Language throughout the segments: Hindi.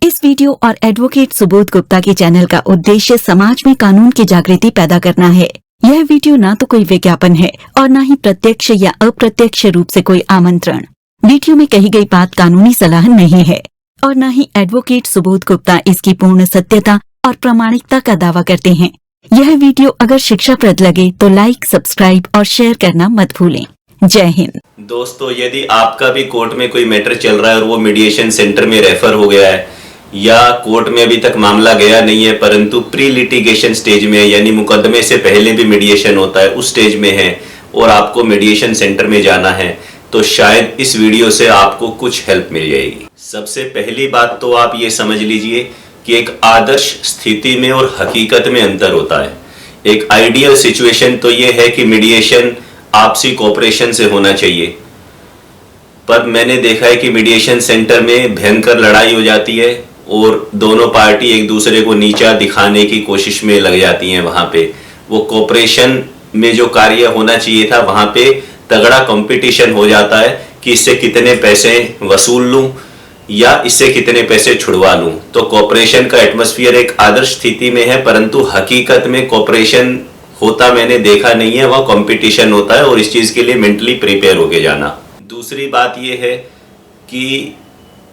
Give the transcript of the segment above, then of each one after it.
इस वीडियो और एडवोकेट सुबोध गुप्ता के चैनल का उद्देश्य समाज में कानून की जागृति पैदा करना है। यह वीडियो ना तो कोई विज्ञापन है और न ही प्रत्यक्ष या अप्रत्यक्ष रूप से कोई आमंत्रण। वीडियो में कही गई बात कानूनी सलाह नहीं है और न ही एडवोकेट सुबोध गुप्ता इसकी पूर्ण सत्यता और प्रामाणिकता का दावा करते हैं। यह वीडियो अगर शिक्षाप्रद लगे तो लाइक, सब्सक्राइब और शेयर करना मत भूलें। जय हिंद। दोस्तों, यदि आपका भी कोर्ट में कोई मैटर चल रहा है और वो मीडिएशन सेंटर में रेफर हो गया है या कोर्ट में अभी तक मामला गया नहीं है परंतु प्री लिटिगेशन स्टेज में है, यानी मुकदमे से पहले भी मीडिएशन होता है उस स्टेज में है और आपको मीडिएशन सेंटर में जाना है, तो शायद इस वीडियो से आपको कुछ हेल्प मिल जाएगी। सबसे पहली बात तो आप ये समझ लीजिए कि एक आदर्श स्थिति में और हकीकत में अंतर होता है। एक आइडियल सिचुएशन तो ये है कि मीडिएशन आपसी कोऑपरेशन से होना चाहिए, पर मैंने देखा है कि मीडिएशन सेंटर में भयंकर लड़ाई हो जाती है और दोनों पार्टी एक दूसरे को नीचा दिखाने की कोशिश में लग जाती हैं। वहां पे वो कोऑपरेशन में जो कार्य होना चाहिए था वहां पे तगड़ा कंपटीशन हो जाता है कि इससे कितने पैसे वसूल लूं या इससे कितने पैसे छुड़वा लूं। तो कोऑपरेशन का एटमॉस्फेयर एक आदर्श स्थिति में है परंतु हकीकत में कोऑपरेशन होता मैंने देखा नहीं है, वह कंपटीशन होता है और इस चीज के लिए मेंटली प्रिपेयर होके जाना। दूसरी बात यह है कि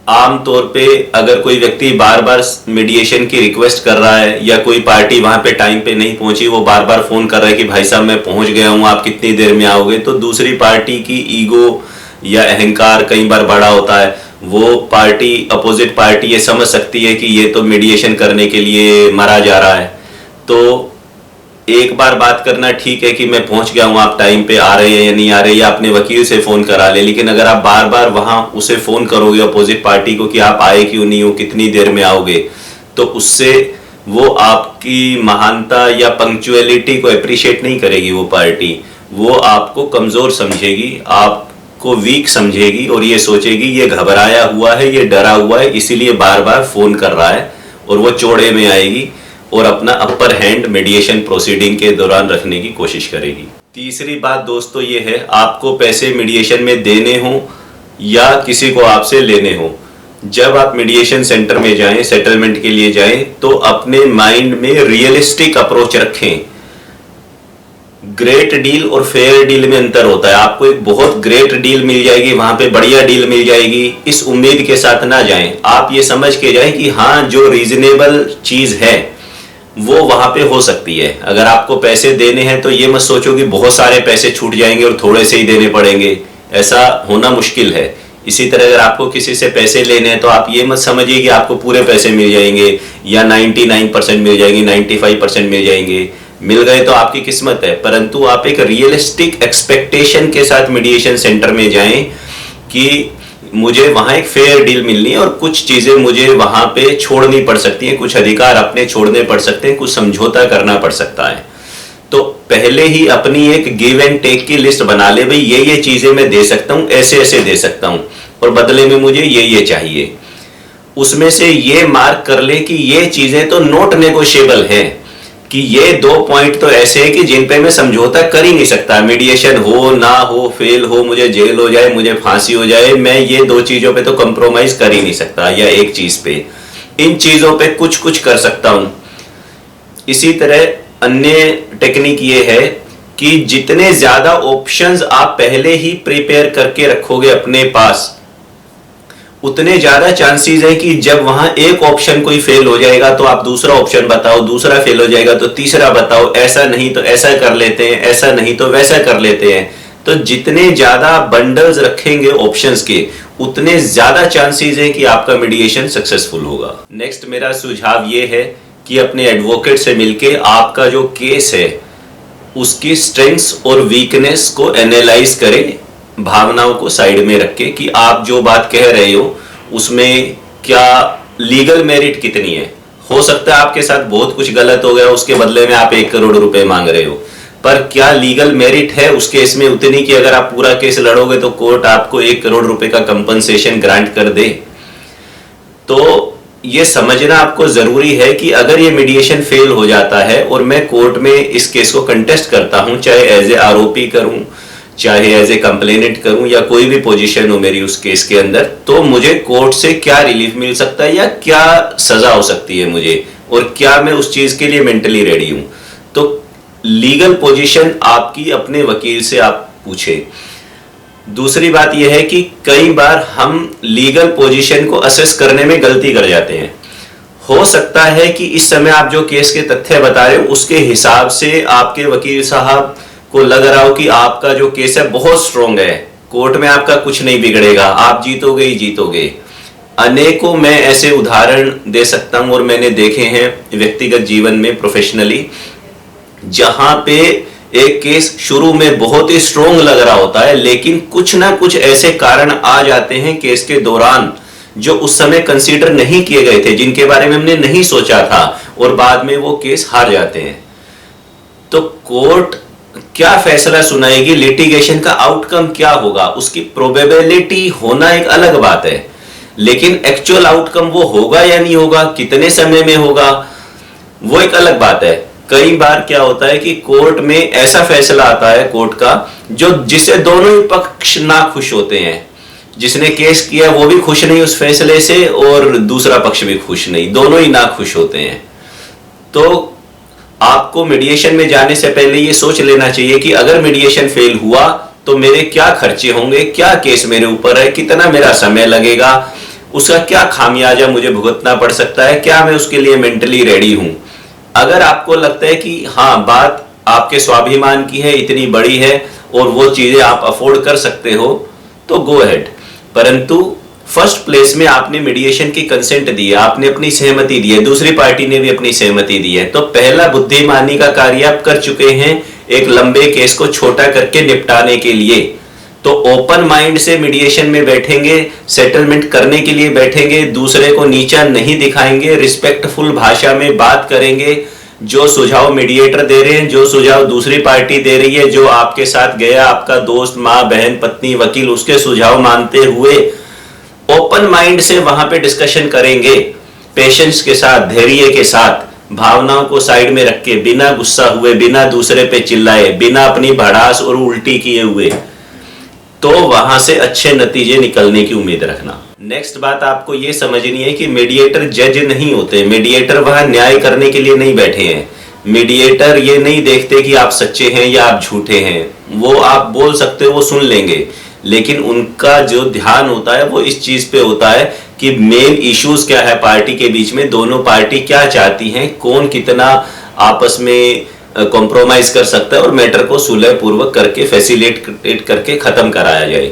आम तौर पे अगर कोई व्यक्ति बार बार मीडिएशन की रिक्वेस्ट कर रहा है या कोई पार्टी वहां पे टाइम पे नहीं पहुंची, वो बार बार फोन कर रहा है कि भाई साहब मैं पहुंच गया हूं, आप कितनी देर में आओगे, तो दूसरी पार्टी की ईगो या अहंकार कई बार बड़ा होता है। वो पार्टी अपोजिट पार्टी ये समझ सकती है कि ये तो मीडिएशन करने के लिए मरा जा रहा है, तो एक बार बात करना ठीक है कि मैं पहुंच गया हूं, आप टाइम पे आ रहे हैं या नहीं आ रहे, या अपने वकील से फोन करा ले। लेकिन अगर आप बार बार वहां उसे फोन करोगे अपोजिट पार्टी को कि आप आए क्यों नहीं हो, कितनी देर में आओगे, तो उससे वो आपकी महानता या पंक्चुअलिटी को अप्रिशिएट नहीं करेगी। वो पार्टी वो आपको कमजोर समझेगी, आपको वीक समझेगी और ये सोचेगी ये घबराया हुआ है, ये डरा हुआ है, इसीलिए बार बार फोन कर रहा है, और वो चौड़े में आएगी और अपना अपर हैंड मीडिएशन प्रोसीडिंग के दौरान रखने की कोशिश करेगी। तीसरी बात दोस्तों ये है, आपको पैसे मीडिएशन में देने हो या किसी को आपसे लेने हो, जब आप मीडिएशन सेंटर में जाएं, सेटलमेंट के लिए जाएं, तो अपने माइंड में रियलिस्टिक अप्रोच रखें। ग्रेट डील और फेयर डील में अंतर होता है। आपको एक बहुत ग्रेट डील मिल जाएगी, वहां पे बढ़िया डील मिल जाएगी, इस उम्मीद के साथ ना जाएं। आप ये समझ के जाएं कि हाँ, जो रीजनेबल चीज है वो वहां पे हो सकती है। अगर आपको पैसे देने हैं तो ये मत सोचो कि बहुत सारे पैसे छूट जाएंगे और थोड़े से ही देने पड़ेंगे, ऐसा होना मुश्किल है। इसी तरह अगर आपको किसी से पैसे लेने हैं तो आप ये मत समझिए कि आपको पूरे पैसे मिल जाएंगे या 99% मिल जाएंगे, 95% मिल जाएंगे। मिल गए तो आपकी किस्मत है, परंतु आप एक रियलिस्टिक एक्सपेक्टेशन के साथ मीडिएशन सेंटर में जाएं कि मुझे वहां एक फेयर डील मिलनी है और कुछ चीजें मुझे वहां पे छोड़नी पड़ सकती हैं, कुछ अधिकार अपने छोड़ने पड़ सकते हैं, कुछ समझौता करना पड़ सकता है। तो पहले ही अपनी एक गिव एंड टेक की लिस्ट बना ले, भाई ये चीजें मैं दे सकता हूं, ऐसे ऐसे दे सकता हूं और बदले में मुझे ये चाहिए। उसमें से ये मार्क कर ले कि ये चीजें तो नॉट नेगोशिएबल है, कि ये 2 पॉइंट तो ऐसे हैं कि जिन पे मैं समझौता कर ही नहीं सकता। मीडिएशन हो ना हो, फेल हो, मुझे जेल हो जाए, मुझे फांसी हो जाए, मैं ये 2 चीजों पे तो कंप्रोमाइज कर ही नहीं सकता, या एक चीज पे। इन चीजों पे कुछ कुछ कर सकता हूं। इसी तरह अन्य टेक्निक ये है कि जितने ज्यादा ऑप्शंस आप पहले ही प्रिपेयर करके रखोगे अपने पास, उतने ज्यादा चांसेस है कि जब वहां एक ऑप्शन कोई फेल हो जाएगा तो आप दूसरा ऑप्शन बताओ, दूसरा फेल हो जाएगा तो तीसरा बताओ, ऐसा नहीं तो ऐसा कर लेते हैं, ऐसा नहीं तो वैसा कर लेते हैं। तो जितने ज्यादा बंडल्स रखेंगे ऑप्शंस के, उतने ज्यादा चांसेस है कि आपका मीडिएशन सक्सेसफुल होगा। नेक्स्ट मेरा सुझाव ये है कि अपने एडवोकेट से मिलके आपका जो केस है उसकी स्ट्रेंथ्स और वीकनेस को एनालाइज करें, भावनाओं को साइड में रख के कि आप जो बात कह रहे हो उसमें क्या लीगल मेरिट कितनी है। हो सकता है आपके साथ बहुत कुछ गलत हो गया, उसके बदले में आप 1 करोड़ रुपए मांग रहे हो, पर क्या लीगल मेरिट है उस केस में उतनी कि अगर आप पूरा केस लड़ोगे तो कोर्ट आपको 1 करोड़ रुपए का कंपनसेशन ग्रांट कर दे। तो ये समझना आपको जरूरी है कि अगर ये मीडिएशन फेल हो जाता है और मैं कोर्ट में इस केस को कंटेस्ट करता हूं, चाहे एज ए आरोपी करूं, चाहे एज ए कंप्लेनेंट करूं या कोई भी पोजीशन हो मेरी उस केस के अंदर, तो मुझे कोर्ट से क्या रिलीफ मिल सकता है या क्या सजा हो सकती है मुझे, और क्या मैं उस चीज के लिए मेंटली रेडी हूं। तो लीगल पोजीशन आपकी अपने वकील से आप पूछे। दूसरी बात यह है कि कई बार हम लीगल पोजीशन को असेस करने में गलती कर जाते हैं। हो सकता है कि इस समय आप जो केस के तथ्य बता रहे हो उसके हिसाब से आपके वकील साहब को लग रहा हो कि आपका जो केस है बहुत स्ट्रॉन्ग है, कोर्ट में आपका कुछ नहीं बिगड़ेगा, आप जीतोगे ही जीतोगे। अनेकों मैं ऐसे उदाहरण दे सकता हूं और मैंने देखे हैं व्यक्तिगत जीवन में, प्रोफेशनली, जहां पे एक केस शुरू में बहुत ही स्ट्रॉन्ग लग रहा होता है, लेकिन कुछ ना कुछ ऐसे कारण आ जाते हैं केस के दौरान जो उस समय कंसीडर नहीं किए गए थे, जिनके बारे में हमने नहीं सोचा था, और बाद में वो केस हार जाते हैं। तो कोर्ट क्या फैसला सुनाएगी, लिटिगेशन का आउटकम क्या होगा, उसकी प्रोबेबिलिटी होना एक अलग बात है, लेकिन एक्चुअल आउटकम वो होगा या नहीं होगा, कितने समय में होगा, वो एक अलग बात है। कई बार क्या होता है कि कोर्ट में ऐसा फैसला आता है कोर्ट का जिससे दोनों ही पक्ष ना खुश होते हैं। जिसने केस किया वो भी खुश नहीं उस फैसले से, और दूसरा पक्ष भी खुश नहीं, दोनों ही ना खुश होते हैं। तो आपको मीडिएशन में जाने से पहले ये सोच लेना चाहिए कि अगर मीडिएशन फेल हुआ तो मेरे क्या खर्चे होंगे, क्या केस मेरे ऊपर है, कितना मेरा समय लगेगा, उसका क्या खामियाजा मुझे भुगतना पड़ सकता है, क्या मैं उसके लिए मेंटली रेडी हूं। अगर आपको लगता है कि हाँ बात आपके स्वाभिमान की है, इतनी बड़ी है और वो चीजें आप अफोर्ड कर सकते हो, तो गो अहेड। परंतु फर्स्ट प्लेस में आपने मीडिएशन की कंसेंट दी है, आपने अपनी सहमति दी है, दूसरी पार्टी ने भी अपनी सहमति दी है, तो पहला बुद्धिमानी का कार्य आप कर चुके हैं एक लंबे केस को छोटा करके निपटाने के लिए। तो ओपन माइंड से मीडिएशन में बैठेंगे, सेटलमेंट करने के लिए बैठेंगे, दूसरे को नीचा नहीं दिखाएंगे, रिस्पेक्टफुल भाषा में बात करेंगे। जो सुझाव मीडिएटर दे रहे हैं, जो सुझाव दूसरी पार्टी दे रही है, जो आपके साथ गया आपका दोस्त, माँ, बहन, पत्नी, वकील, उसके सुझाव मानते हुए ओपन माइंड से वहां पे डिस्कशन करेंगे, पेशेंस के साथ, धैर्य के साथ, भावनाओं को साइड में रख के, बिना गुस्सा हुए, बिना दूसरे पे चिल्लाए, बिना अपनी भड़ास और उल्टी किए हुए, तो वहां से अच्छे नतीजे निकलने की उम्मीद रखना। नेक्स्ट बात आपको यह समझनी है कि मीडिएटर जज नहीं होते, मीडिएटर वहां न्याय करने के लिए नहीं बैठे हैं। मीडिएटर ये नहीं देखते कि आप सच्चे हैं या आप झूठे हैं, वो आप बोल सकते हो, वो सुन लेंगे, लेकिन उनका जो ध्यान होता है वो इस चीज पे होता है कि मेन इश्यूज क्या है पार्टी के बीच में, दोनों पार्टी क्या चाहती हैं, कौन कितना आपस में कॉम्प्रोमाइज कर सकता है और मैटर को सुलह पूर्वक करके, फैसिलिटेट करके खत्म कराया जाए।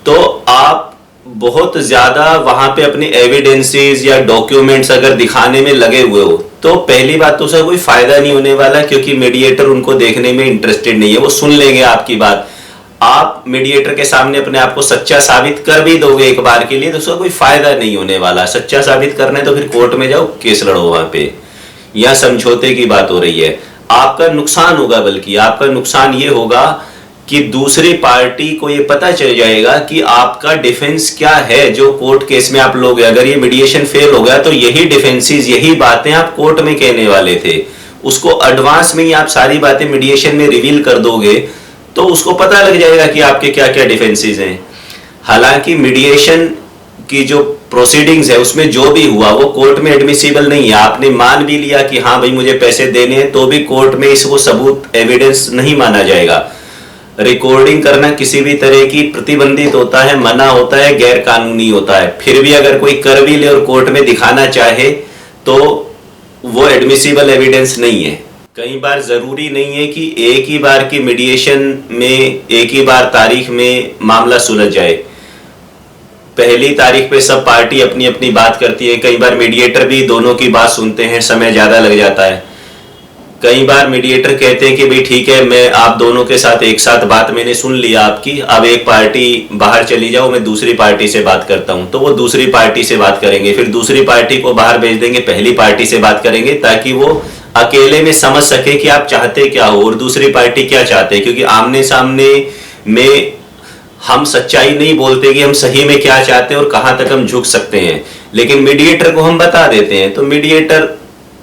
तो आप बहुत ज्यादा वहां पे अपने एविडेंसेस या डॉक्यूमेंट्स अगर दिखाने में लगे हुए हो, तो पहली बात तो उसका कोई फायदा नहीं होने वाला, क्योंकि मीडिएटर उनको देखने में इंटरेस्टेड नहीं है, वो सुन लेंगे आपकी बात। आप मीडिएटर के सामने अपने आप को सच्चा साबित कर भी दोगे एक बार के लिए, तो उसका कोई फायदा नहीं होने वाला। सच्चा साबित करना है तो फिर कोर्ट में जाओ, केस लड़ो वहां पे, या समझौते की बात हो रही है। आपका नुकसान होगा, बल्कि आपका नुकसान ये होगा कि दूसरी पार्टी को ये पता चल जाएगा कि आपका डिफेंस क्या है जो कोर्ट केस में आप लोग, अगर ये मीडिएशन फेल हो गया तो यही डिफेंसेस, यही बातें आप कोर्ट में कहने वाले थे, उसको एडवांस में ही आप सारी बातें मीडिएशन में रिवील कर दोगे, तो उसको पता लग जाएगा कि आपके क्या क्या डिफेंसेस हैं। हालांकि मीडिएशन की जो प्रोसीडिंग्स है उसमें जो भी हुआ वो कोर्ट में एडमिसिबल नहीं है। आपने मान भी लिया कि हाँ भाई मुझे पैसे देने हैं, तो भी कोर्ट में इसको सबूत, एविडेंस नहीं माना जाएगा। रिकॉर्डिंग करना किसी भी तरह की प्रतिबंधित होता है, मना होता है, गैर कानूनी होता है। फिर भी अगर कोई कर भी ले और कोर्ट में दिखाना चाहे तो वो एडमिसिबल एविडेंस नहीं है। कई बार जरूरी नहीं है कि एक ही बार की मीडिएशन में, एक ही बार तारीख में मामला सुलझ जाए। पहली तारीख पे सब पार्टी अपनी अपनी बात करती है, कई बार मीडिएटर भी दोनों की बात सुनते हैं, समय ज्यादा लग जाता है। कई बार मीडिएटर कहते हैं कि भाई ठीक है, मैं आप दोनों के साथ एक साथ बात मैंने सुन लिया आपकी, अब एक पार्टी बाहर चली जाओ, मैं दूसरी पार्टी से बात करता हूं। तो वो दूसरी पार्टी से बात करेंगे, फिर दूसरी पार्टी को बाहर भेज देंगे, पहली पार्टी से बात करेंगे, ताकि वो अकेले में समझ सके कि आप चाहते क्या हो और दूसरी पार्टी क्या चाहते हैं। क्योंकि आमने सामने में हम सच्चाई नहीं बोलते कि हम सही में क्या चाहते हैं और कहां तक हम झुक सकते हैं, लेकिन मीडिएटर को हम बता देते हैं। तो मीडिएटर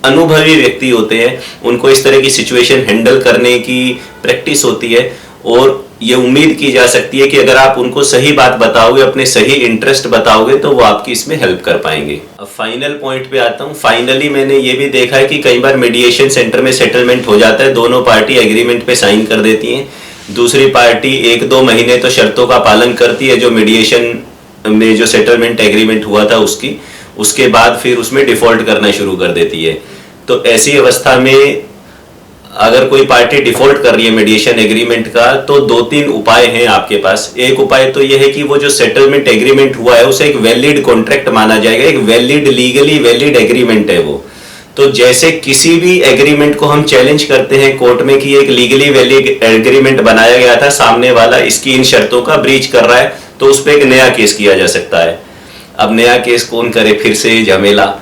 अनुभवी व्यक्ति होते हैं, उनको इस तरह की सिचुएशन हैंडल करने की प्रैक्टिस होती है और ये उम्मीद की जा सकती है कि अगर आप उनको सही बात बताओगे, अपने सही इंटरेस्ट बताओगे, तो वो आपकी इसमें हेल्प कर पाएंगे। अब फाइनल पॉइंट पे आता हूँ। फाइनली मैंने ये भी देखा है कि कई बार मीडिएशन सेंटर में सेटलमेंट हो जाता है, दोनों पार्टी एग्रीमेंट पे साइन कर देती हैं, दूसरी पार्टी 1-2 महीने तो शर्तों का पालन करती है जो मीडिएशन में जो सेटलमेंट एग्रीमेंट हुआ था उसके बाद फिर उसमें डिफॉल्ट करना शुरू कर देती है। तो ऐसी अवस्था में अगर कोई पार्टी डिफॉल्ट कर रही है मीडिएशन एग्रीमेंट का, तो 2-3 उपाय हैं आपके पास। एक उपाय तो यह है कि वो जो सेटलमेंट एग्रीमेंट हुआ है उसे एक वैलिड कॉन्ट्रैक्ट माना जाएगा, एक वैलिड, लीगली वैलिड एग्रीमेंट है वो। तो जैसे किसी भी एग्रीमेंट को हम चैलेंज करते हैं कोर्ट में कि एक लीगली वैलिड एग्रीमेंट बनाया गया था, सामने वाला इसकी इन शर्तों का ब्रीच कर रहा है, तो उस पर एक नया केस किया जा सकता है। अब नया केस कौन करे, फिर से झमेला।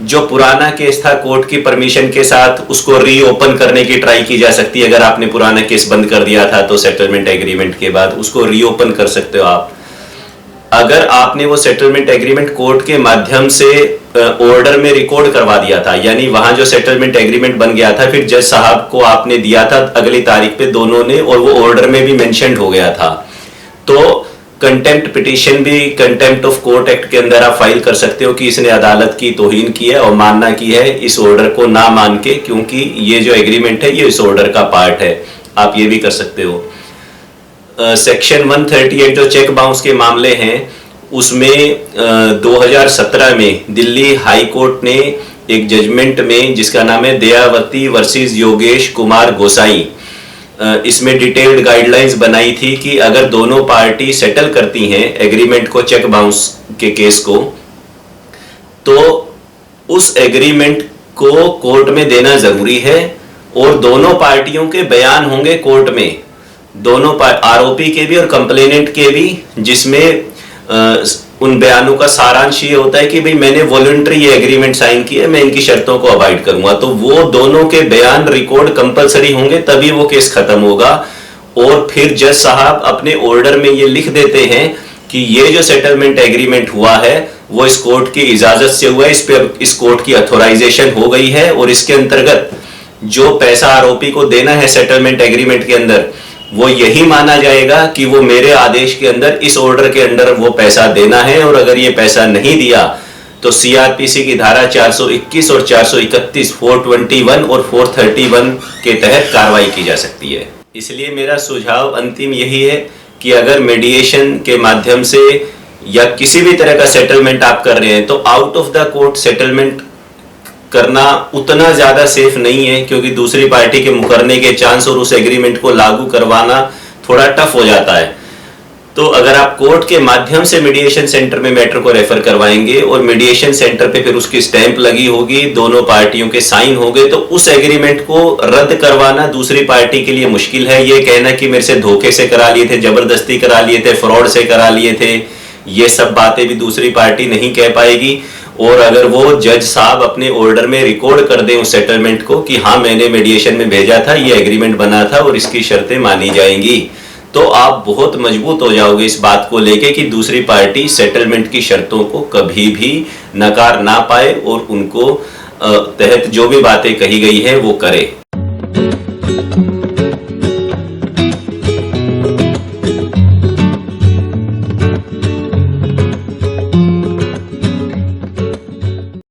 जो पुराना केस था कोर्ट की परमिशन के साथ उसको रीओपन करने की ट्राई की जा सकती है। अगर आपने पुराना केस बंद कर दिया था तो सेटलमेंट एग्रीमेंट के बाद उसको रीओपन कर सकते हो आप। अगर आपने वो सेटलमेंट एग्रीमेंट कोर्ट के माध्यम से ऑर्डर में रिकॉर्ड करवा दिया था, यानी वहां जो सेटलमेंट एग्रीमेंट बन गया था फिर जज साहब को आपने दिया था अगली तारीख पे दोनों ने, और वो ऑर्डर में भी मेंशन्ड हो गया था, तो कंटेम्प्ट पिटीशन भी कंटेम्प्ट ऑफ कोर्ट एक्ट के अंदर आप फाइल कर सकते हो कि इसने अदालत की तौहीन की है और मानना की है इस ऑर्डर को ना मान के, क्योंकि ये जो एग्रीमेंट है ये इस ऑर्डर का पार्ट है। आप ये भी कर सकते हो। सेक्शन 138 जो चेक बाउंस के मामले हैं उसमें 2017 में दिल्ली हाई कोर्ट ने एक जजमेंट में जिसका नाम है दयावती वर्सेस योगेश कुमार गोसाई, इसमें डिटेल्ड गाइडलाइंस बनाई थी कि अगर दोनों पार्टी सेटल करती हैं एग्रीमेंट को, चेक बाउंस के केस को, तो उस एग्रीमेंट को कोर्ट में देना जरूरी है और दोनों पार्टियों के बयान होंगे कोर्ट में, दोनों आरोपी के भी और कंप्लेनेंट के भी, जिसमें उन बयानों का सारांश ये होता है कि भाई मैंने वॉलंटरी ये एग्रीमेंट साइन किया, मैं इनकी शर्तों को अवॉइड करूंगा। तो वो दोनों के बयान रिकॉर्ड कंपलसरी होंगे, तभी वो केस खत्म होगा। और फिर जज साहब अपने ऑर्डर में ये लिख देते हैं कि ये जो सेटलमेंट एग्रीमेंट हुआ है वो इस कोर्ट की इजाजत से हुआ है, इस पे इस कोर्ट की ऑथोराइजेशन हो गई है, और इसके अंतर्गत जो पैसा आरोपी को देना है सेटलमेंट एग्रीमेंट के अंदर वो यही माना जाएगा कि वो मेरे आदेश के अंदर, इस ऑर्डर के अंदर वो पैसा देना है, और अगर ये पैसा नहीं दिया तो सीआरपीसी की धारा 421 और 431, 421 और 431 के तहत कार्रवाई की जा सकती है। इसलिए मेरा सुझाव अंतिम यही है कि अगर मीडिएशन के माध्यम से या किसी भी तरह का सेटलमेंट आप कर रहे हैं तो out of the court settlement करना उतना ज्यादा सेफ नहीं है, क्योंकि दूसरी पार्टी के मुकरने के चांस और उस एग्रीमेंट को लागू करवाना थोड़ा टफ हो जाता है। तो अगर आप कोर्ट के माध्यम से मीडिएशन सेंटर में मैटर को रेफर करवाएंगे और मीडिएशन सेंटर पे फिर उसकी स्टैंप लगी होगी, दोनों पार्टियों के साइन हो गए, तो उस एग्रीमेंट को रद्द करवाना दूसरी पार्टी के लिए मुश्किल है। ये कहना कि मेरे से धोखे से करा लिए थे, जबरदस्ती करा लिए थे, फ्रॉड से करा लिए थे, ये सब बातें भी दूसरी पार्टी नहीं कह पाएगी। और अगर वो जज साहब अपने ऑर्डर में रिकॉर्ड कर दें उस सेटलमेंट को कि हाँ मैंने मीडिएशन में भेजा था, ये एग्रीमेंट बना था और इसकी शर्तें मानी जाएंगी, तो आप बहुत मजबूत हो जाओगे इस बात को लेके कि दूसरी पार्टी सेटलमेंट की शर्तों को कभी भी नकार ना पाए और उनको तहत जो भी बातें कही गई है वो करे।